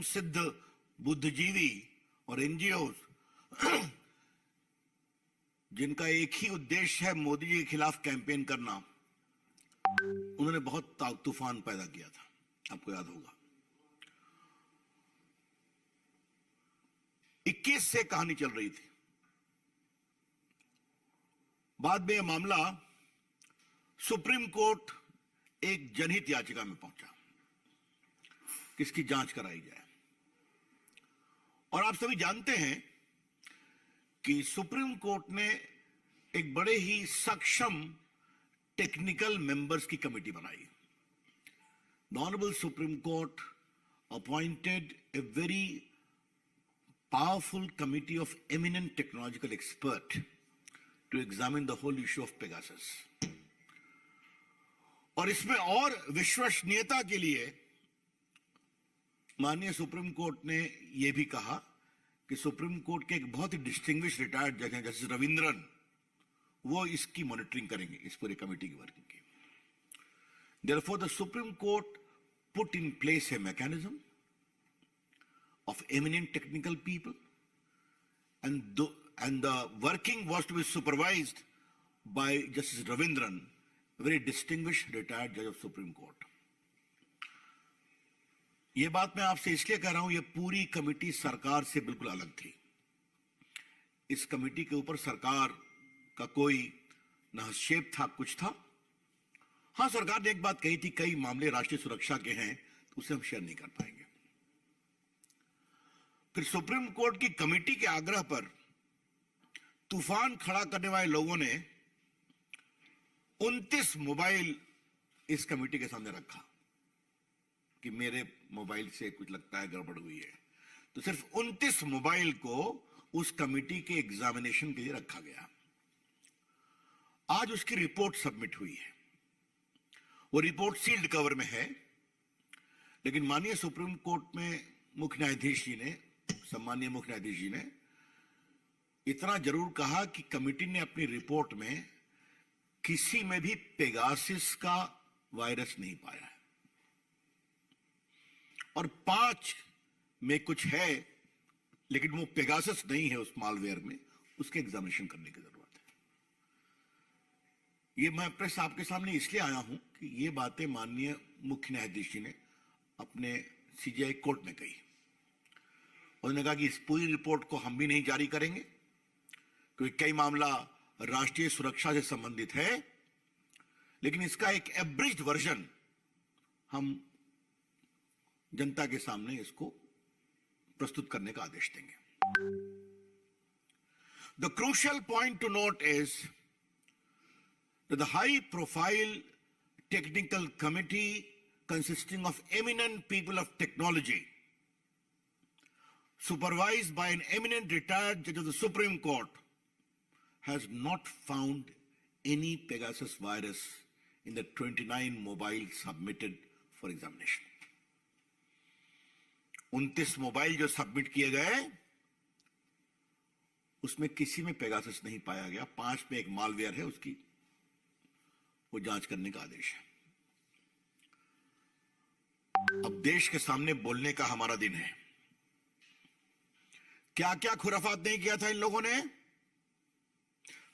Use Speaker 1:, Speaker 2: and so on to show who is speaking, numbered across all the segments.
Speaker 1: सिद्ध बुद्धिजीवी और एनजीओ जिनका एक ही उद्देश्य है मोदी जी के खिलाफ कैंपेन करना, उन्होंने बहुत तूफान पैदा किया था, आपको याद होगा। 21 से कहानी चल रही थी। बाद में यह मामला सुप्रीम कोर्ट एक जनहित याचिका में पहुंचा कि इसकी जांच कराई जाए। और आप सभी जानते हैं कि सुप्रीम कोर्ट ने एक बड़े ही सक्षम टेक्निकल मेंबर्स की कमेटी बनाई। The honourable Supreme Court appointed a very powerful committee of eminent technological expert to examine the whole issue of Pegasus. और इसमें और विश्वसनीयता के लिए माननीय सुप्रीम कोर्ट ने यह भी कहा कि सुप्रीम कोर्ट के एक बहुत ही डिस्टिंग्विश रिटायर्ड जज हैं जस्टिस रविंद्रन, वो इसकी मॉनिटरिंग करेंगे, इस पूरी कमेटी की वर्किंग की। Therefore, the Supreme Court put in place a mechanism of eminent technical people, and the working was to be supervised by Justice Ravindran, a very distinguished retired judge of Supreme Court. ये बात मैं आपसे इसलिए कह रहा हूं, ये पूरी कमेटी सरकार से बिल्कुल अलग थी। इस कमेटी के ऊपर सरकार का कोई न हस्तक्षेप था, कुछ था। हां, सरकार ने एक बात कही थी, कई मामले राष्ट्रीय सुरक्षा के हैं तो उसे हम शेयर नहीं कर पाएंगे। फिर सुप्रीम कोर्ट की कमेटी के आग्रह पर तूफान खड़ा करने वाले लोगों ने 29 मोबाइल इस कमेटी के सामने रखा कि मेरे मोबाइल से कुछ लगता है गड़बड़ हुई है। तो सिर्फ 29 मोबाइल को उस कमेटी के एग्जामिनेशन के लिए रखा गया। आज उसकी रिपोर्ट सबमिट हुई है। वो रिपोर्ट सील्ड कवर में है, लेकिन माननीय सुप्रीम कोर्ट में मुख्य न्यायाधीश जी ने, सम्मानीय मुख्य न्यायाधीश जी ने इतना जरूर कहा कि कमेटी ने अपनी रिपोर्ट में किसी में भी पेगासस का वायरस नहीं पाया है, और 5 में कुछ है लेकिन वो पेगासस नहीं है उस मालवेयर में, उसके एग्जामिनेशन करने की जरूरत है। ये मैं प्रेस आपके सामने इसलिए आया हूं कि ये बातें माननीय मुख्य न्यायाधीश जी ने अपने सीजीआई कोर्ट में कही। उन्होंने कहा कि इस पूरी रिपोर्ट को हम भी नहीं जारी करेंगे क्योंकि कई मामला राष्ट्रीय सुरक्षा से संबंधित है, लेकिन इसका एक एब्रिज्ड वर्जन हम जनता के सामने इसको प्रस्तुत करने का आदेश देंगे। The crucial point two note is that the high profile technical committee consisting of eminent people of technology, supervised by an eminent retired judge of the Supreme Court, has not found any Pegasus virus in the 29 mobiles submitted for examination. 29 mobile जो submit किए गए उसमें किसी में Pegasus नहीं पाया गया। 5 में एक मालवेयर है, उसकी वो जांच करने का आदेश है। अब देश के सामने बोलने का हमारा दिन है। क्या क्या खुराफात नहीं किया था इन लोगों ने।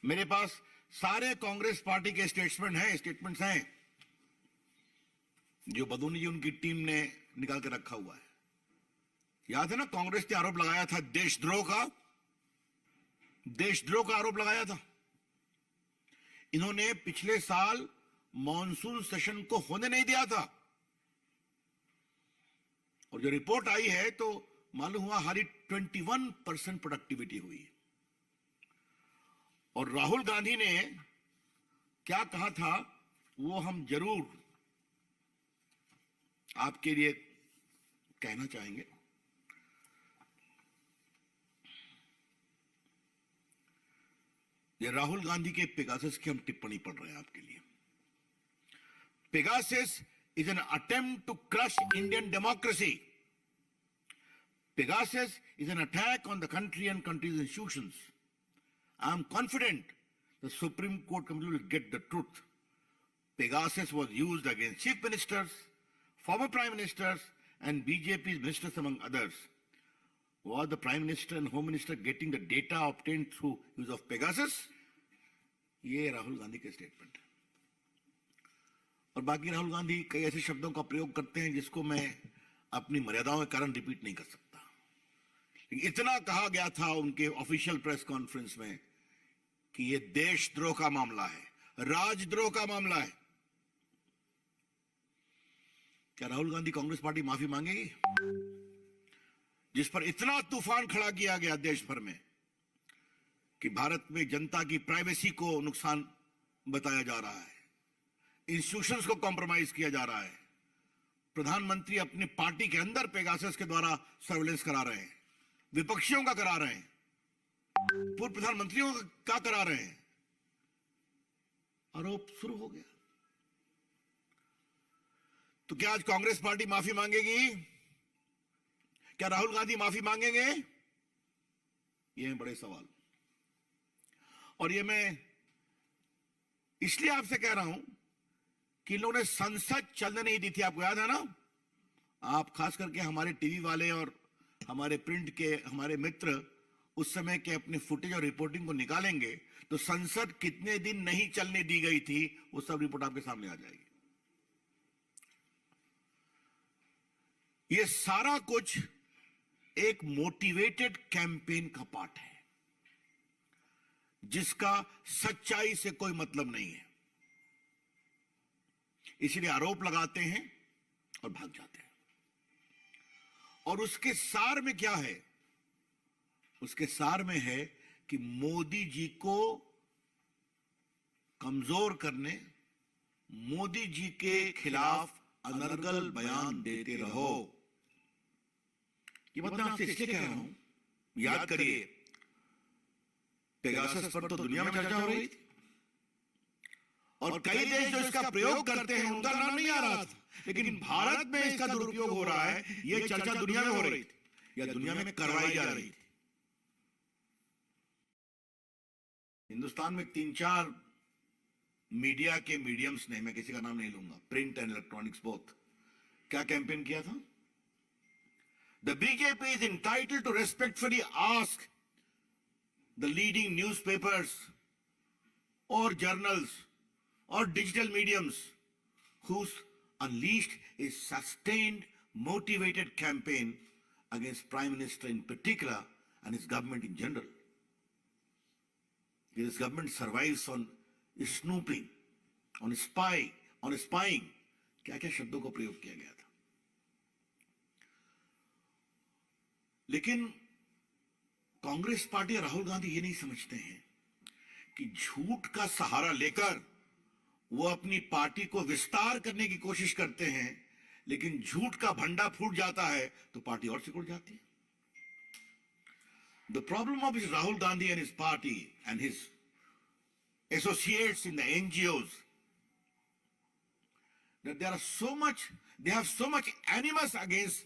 Speaker 1: मेरे पास सारे कांग्रेस पार्टी के स्टेटमेंट्स हैं जो बदूनी जी उनकी टीम ने निकाल के रखा हुआ है। याद है ना, कांग्रेस ने आरोप लगाया था देशद्रोह का आरोप लगाया था। इन्होंने पिछले साल मॉनसून सेशन को होने नहीं दिया था, और जो रिपोर्ट आई है तो मालूम हुआ हमारी 21% प्रोडक्टिविटी हुई। और राहुल गांधी ने क्या कहा था वो हम जरूर आपके लिए कहना चाहेंगे। ये राहुल गांधी के पेगासस की हम टिप्पणी पढ़ रहे हैं आपके लिए। Pegasus is an attempt to crush Indian democracy. Pegasus is an attack on the country and country's institutions. I am confident the Supreme Court committee will get the truth. Pegasus was used against chief ministers, former prime ministers, and BJP's ministers, among others, was the Prime Minister and Home Minister getting the data obtained through use of Pegasus? ये राहुल गांधी के statement है। और बाकी राहुल गांधी कई ऐसे शब्दों का प्रयोग करते हैं जिसको मैं अपनी मर्यादाओं के कारण रिपीट नहीं कर सकता। लेकिन इतना कहा गया था उनके ऑफिशियल प्रेस कॉन्फ्रेंस में कि ये देशद्रोह का मामला है, राजद्रोह का मामला है। क्या राहुल गांधी कांग्रेस पार्टी माफी मांगेगी, जिस पर इतना तूफान खड़ा किया गया देश भर में कि भारत में जनता की प्राइवेसी को नुकसान बताया जा रहा है, इंस्टीट्यूशंस को कॉम्प्रोमाइज किया जा रहा है, प्रधानमंत्री अपने पार्टी के अंदर पेगासस के द्वारा सर्वेलेंस करा रहे हैं, विपक्षियों का करा रहे हैं, पूर्व प्रधानमंत्रियों का करा रहे हैं, आरोप शुरू हो गया। तो क्या आज कांग्रेस पार्टी माफी मांगेगी? क्या राहुल गांधी माफी मांगेंगे? ये है बड़े सवाल। और ये मैं इसलिए आपसे कह रहा हूं कि इन लोगों ने संसद चलने नहीं दी थी, आपको याद है ना? आप खास करके हमारे टीवी वाले और हमारे प्रिंट के हमारे मित्र उस समय के अपने फुटेज और रिपोर्टिंग को निकालेंगे तो संसद कितने दिन नहीं चलने दी गई थी वो सब रिपोर्ट आपके सामने आ जाएगी। ये सारा कुछ एक मोटिवेटेड कैंपेन का पार्ट है जिसका सच्चाई से कोई मतलब नहीं है। इसलिए आरोप लगाते हैं और भाग जाते हैं। और उसके सार में क्या है? उसके सार में है कि मोदी जी को कमजोर करने, मोदी जी के खिलाफ अनर्गल बयान देते रहो। ये बात मैं आपसे इसलिए कह रहा हूं, याद करिए पेगासस पर तो दुनिया में चर्चा हो रही थी और कई देश जो इसका प्रयोग करते हैं उनका नाम नहीं आ रहा था, लेकिन भारत में इसका दुरुपयोग हो रहा है, यह चर्चा दुनिया में हो रही थी या दुनिया में करवाई जा रही थी। हिंदुस्तान में 3-4 मीडिया के मीडियम्स ने, मैं किसी का नाम नहीं लूंगा, प्रिंट एंड इलेक्ट्रॉनिक्स बोथ, क्या कैंपेन किया था? The BJP is entitled to respectfully ask the leading newspapers or journals or digital mediums who's unleashed a sustained, motivated campaign against Prime Minister in particular and his government in general. This government survives on snooping, on spying. क्या-क्या शब्दों को प्रयोग किया गया था। लेकिन Congress party और राहुल गांधी ये नहीं समझते हैं कि झूठ का सहारा लेकर वो अपनी पार्टी को विस्तार करने की कोशिश करते हैं, लेकिन झूठ का भंडा फूट जाता है तो पार्टी और सिकुड़ जाती है। The problem of Rahul Gandhi and his party and his associates in the NGOs that they have so much animus against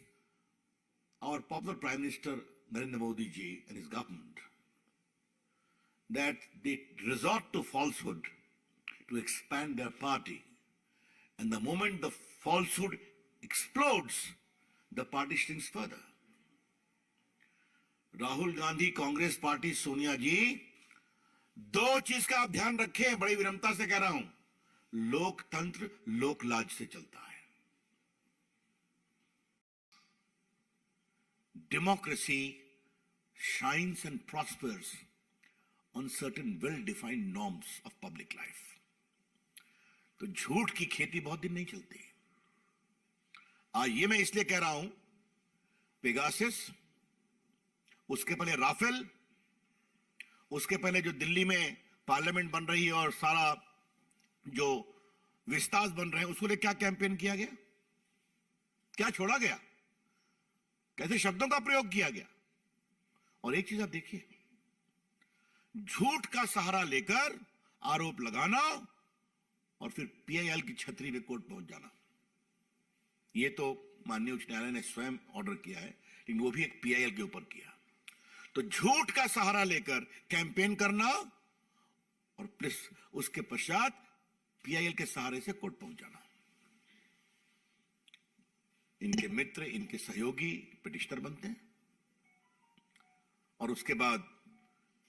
Speaker 1: our popular Prime Minister Narendra Modi ji and his government that they resort to falsehood to expand their party, and the moment the falsehood explodes, the party shrinks further. Rahul Gandhi, Congress party, Sonia ji, दो चीज का आप ध्यान रखें, बड़ी विनम्रता से कह रहा हूं, लोकतंत्र लोकलाज से चलता है। Democracy shines and prospers on certain well-defined norms of public life. तो झूठ की खेती बहुत दिन नहीं चलती। ये मैं इसलिए कह रहा हूं, पेगासस, उसके पहले राफेल, उसके पहले जो दिल्ली में पार्लियामेंट बन रही है और सारा जो विस्तार बन रहे हैं, उसको लिए क्या कैंपेन किया गया, क्या छोड़ा गया, कैसे शब्दों का प्रयोग किया गया। और एक चीज आप देखिए, झूठ का सहारा लेकर आरोप लगाना और फिर पीआईएल की छतरी में कोर्ट पहुंच जाना, ये तो माननीय उच्च न्यायालय ने स्वयं ऑर्डर किया है, लेकिन वो भी एक पीआईएल के ऊपर किया। तो झूठ का सहारा लेकर कैंपेन करना और प्लस उसके पश्चात पीआईएल के सहारे से कोर्ट पहुंच जाना। इनके मित्र, इनके सहयोगी पिटिशनर बनते हैं, और उसके बाद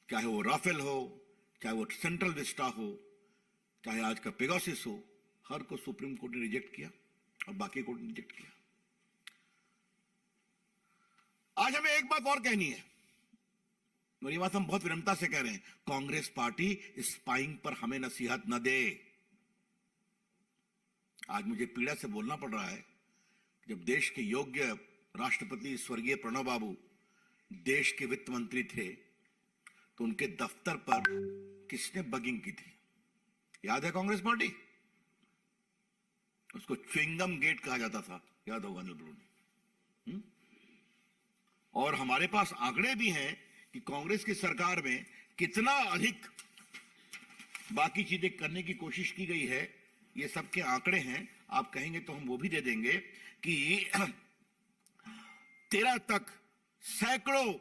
Speaker 1: चाहे वो राफेल हो, चाहे वो सेंट्रल विस्टा हो, चाहे आज का पेगासिस हो, हर को सुप्रीम कोर्ट ने रिजेक्ट किया और बाकी कोर्ट ने रिजेक्ट किया। आज हमें एक बात और कहनी है, और ये बात हम बहुत विनम्रता से कह रहे हैं, कांग्रेस पार्टी स्पाइंग पर हमें नसीहत न दे। आज मुझे पीड़ा से बोलना पड़ रहा है, जब देश के योग्य राष्ट्रपति स्वर्गीय प्रणब बाबू देश के वित्त मंत्री थे, तो उनके दफ्तर पर किसने बगिंग की थी? याद है कांग्रेस पार्टी? उसको च्युइंगम गेट कहा जाता था, याद होगा अनिल बलूनी। और हमारे पास आंकड़े भी हैं कि कांग्रेस की सरकार में कितना अधिक बाकी चीजें करने की कोशिश की गई है। ये सबके आंकड़े हैं, आप कहेंगे तो हम वो भी दे देंगे कि 13 तक सैकड़ों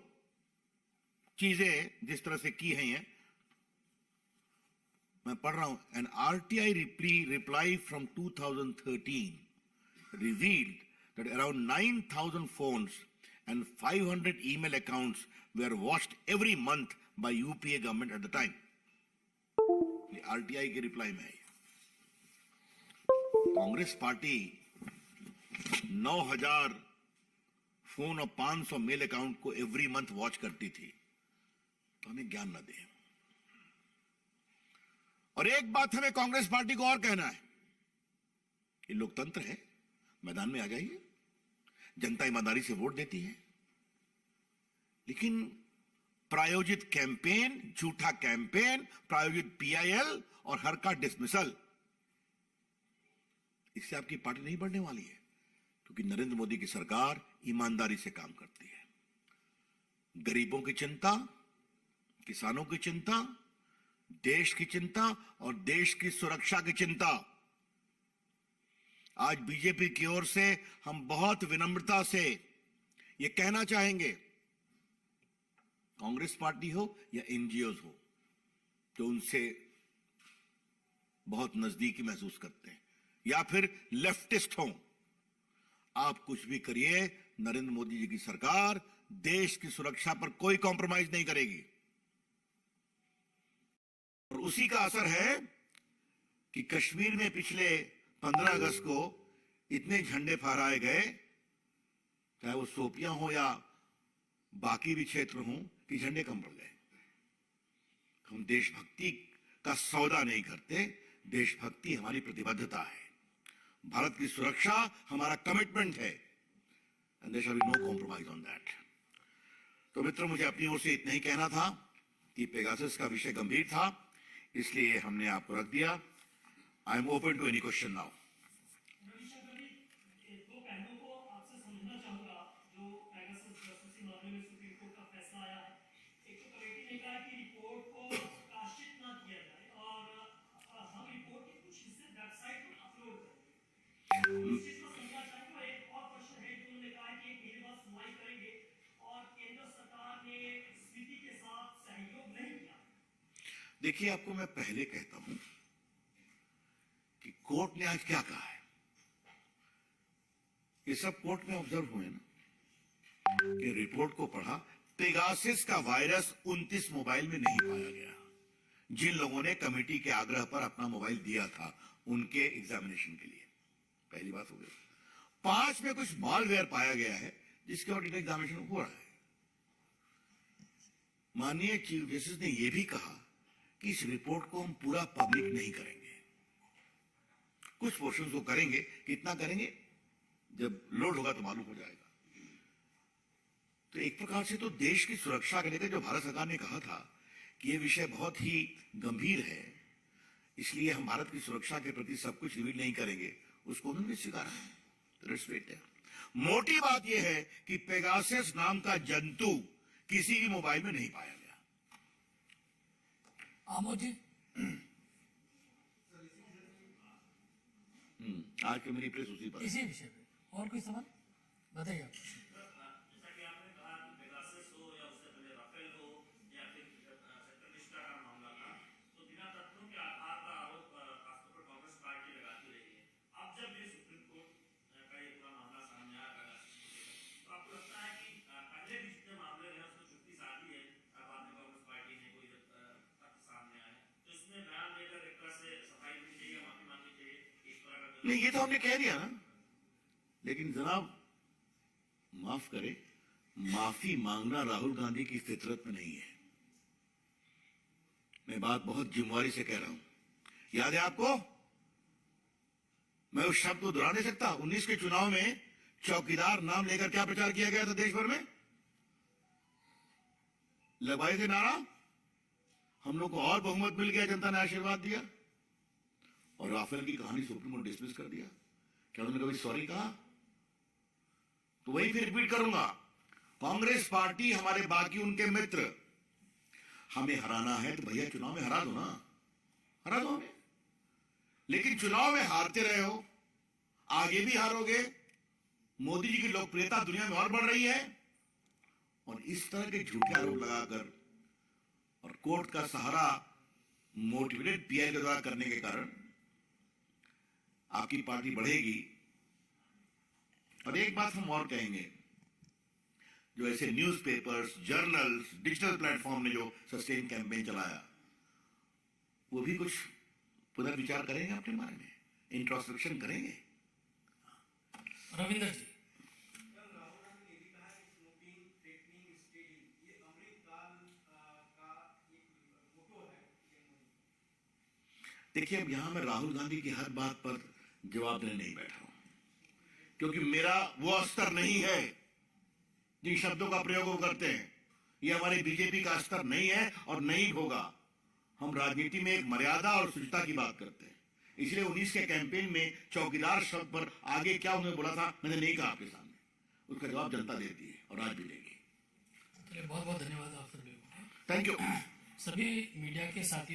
Speaker 1: चीजें जिस तरह से की हैं। मैं पढ़ रहा हूं, an RTI reply from 2013 revealed that around 9,000 phones and 500 email accounts were watched every month by UPA government at the time. ये आरटीआई के रिप्लाई में है। कांग्रेस पार्टी 9,000 फोन और 500 मेल अकाउंट को एवरी मंथ वॉच करती थी, तो हमें ज्ञान न दे। और एक बात हमें कांग्रेस पार्टी को और कहना है, ये लोकतंत्र है, मैदान में आ जाइए, जनता ईमानदारी से वोट देती है, लेकिन प्रायोजित कैंपेन, झूठा कैंपेन, प्रायोजित पीआईएल और हर का डिसमिसल, इससे आपकी पार्टी नहीं बढ़ने वाली है, क्योंकि नरेंद्र मोदी की सरकार ईमानदारी से काम करती है। गरीबों की चिंता, किसानों की चिंता, देश की चिंता और देश की सुरक्षा की चिंता। आज बीजेपी की ओर से हम बहुत विनम्रता से यह कहना चाहेंगे, कांग्रेस पार्टी हो या एनजीओज हो, जो उनसे बहुत नजदीकी महसूस करते हैं, या फिर लेफ्टिस्ट हो, आप कुछ भी करिए, नरेंद्र मोदी जी की सरकार देश की सुरक्षा पर कोई कॉम्प्रोमाइज नहीं करेगी। और उसी का असर है कि कश्मीर में पिछले 15 अगस्त को इतने झंडे फहराए गए, चाहे वो शोपियां हो या बाकी भी क्षेत्र हो, कि झंडे कम पड़ गए। हम देशभक्ति का सौदा नहीं करते, देशभक्ति हमारी प्रतिबद्धता है, भारत की सुरक्षा हमारा कमिटमेंट है, and there shall be no compromise on that. तो मित्रों, मुझे अपनी ओर से इतना ही कहना था कि पेगासस का विषय गंभीर था, इसलिए हमने आपको रख दिया। I am open to any question now. देखिए, आपको मैं पहले कहता हूं कि कोर्ट ने आज क्या कहा है। ये सब कोर्ट में ऑब्जर्व हुए ना, कि रिपोर्ट को पढ़ा, पेगासस का वायरस 29 मोबाइल में नहीं पाया गया। जिन लोगों ने कमेटी के आग्रह पर अपना मोबाइल दिया था उनके एग्जामिनेशन के लिए, पहली बात हो गई। 5 में कुछ मालवेयर पाया गया है, जिसके और एग्जामिनेशन हो रहा है। माननीय चीफ जस्टिस ने यह भी कहा कि इस रिपोर्ट को हम पूरा पब्लिक नहीं करेंगे, कुछ पोर्शन को करेंगे। कितना करेंगे, जब लोड होगा तो मालूम हो जाएगा। तो एक प्रकार से तो देश की सुरक्षा को लेकर जो भारत सरकार ने कहा था कि यह विषय बहुत ही गंभीर है, इसलिए हम भारत की सुरक्षा के प्रति सब कुछ रिवील नहीं करेंगे, उसको उन्होंने स्वीकारा है, रेस्पेक्ट है। मोटी बात यह है कि पेगासस नाम का जंतु किसी भी मोबाइल में नहीं पाया गया।
Speaker 2: आमोद जी,
Speaker 1: आज के मेरी प्रेस उसी पर,
Speaker 2: इसी विषय पे और कोई सवाल बताइए आप।
Speaker 3: जैसा कि आपने कहा कि पेगासस हो या उससे पहले राफेल हो या फिर सेक्टर विस्टा का मामला था, तो बिना तथ्यों के आधार पर आरोप खासतौर पर कांग्रेस पार्टी लगाती रही है। अब जब ये सुप्रीम कोर्ट का ये पूरा मामला सामने आ
Speaker 1: नहीं, ये तो हमने कह दिया ना, लेकिन जनाब माफ करे, माफी मांगना राहुल गांधी की फितरत में नहीं है। मैं बात बहुत जिम्मेवारी से कह रहा हूं। याद है आपको, मैं उस शब्द को दोहरा नहीं सकता। 19 के चुनाव में चौकीदार नाम लेकर क्या प्रचार किया गया था देश भर में, लगवाए थे नारा, हम लोग को और बहुमत मिल गया, जनता ने आशीर्वाद दिया, और राफेल की कहानी सुप्रीम कोर्ट डिसमिस कर दिया। क्या उन्होंने कभी सॉरी कहा? तो वही फिर रिपीट करूंगा, कांग्रेस पार्टी हमारे बाकी उनके मित्र, हमें हराना है तो भैया चुनाव में हरा दो ना, हरा दो हमें। लेकिन चुनाव में हारते रहे हो, आगे भी हारोगे, मोदी जी की लोकप्रियता दुनिया में और बढ़ रही है, और इस तरह के झूठे आरोप लगाकर और कोर्ट का सहारा मोटिवेटेड पीआई के द्वारा करने के कारण आपकी पार्टी बढ़ेगी। और एक बात हम और कहेंगे, जो ऐसे न्यूज़पेपर्स, जर्नल्स, डिजिटल प्लेटफॉर्म ने जो सस्टेन कैंपेन चलाया, वो भी कुछ पुनर्विचार करेंगे अपने बारे में, इंट्रोस्पेक्शन करेंगे।
Speaker 2: रविंदर जी,
Speaker 1: देखिए, अब यहां मैं राहुल गांधी की हर बात पर जवाब देने नहीं बैठा हूं, क्योंकि मेरा वो स्तर नहीं है जिन शब्दों का प्रयोग वो करते हैं। ये हमारी बीजेपी का स्तर नहीं है और नहीं होगा। हम राजनीति में एक मर्यादा और शुचिता की बात करते हैं। इसलिए 19 के कैंपेन में चौकीदार शब्द पर आगे क्या उन्होंने बोला था, मैंने नहीं कहा आपके सामने, उसका जवाब जनता देती है और आज भी देगी।
Speaker 2: चलिए बहुत बहुत धन्यवाद आप सभी को।
Speaker 1: Thank you.
Speaker 2: सभी मीडिया के साथियों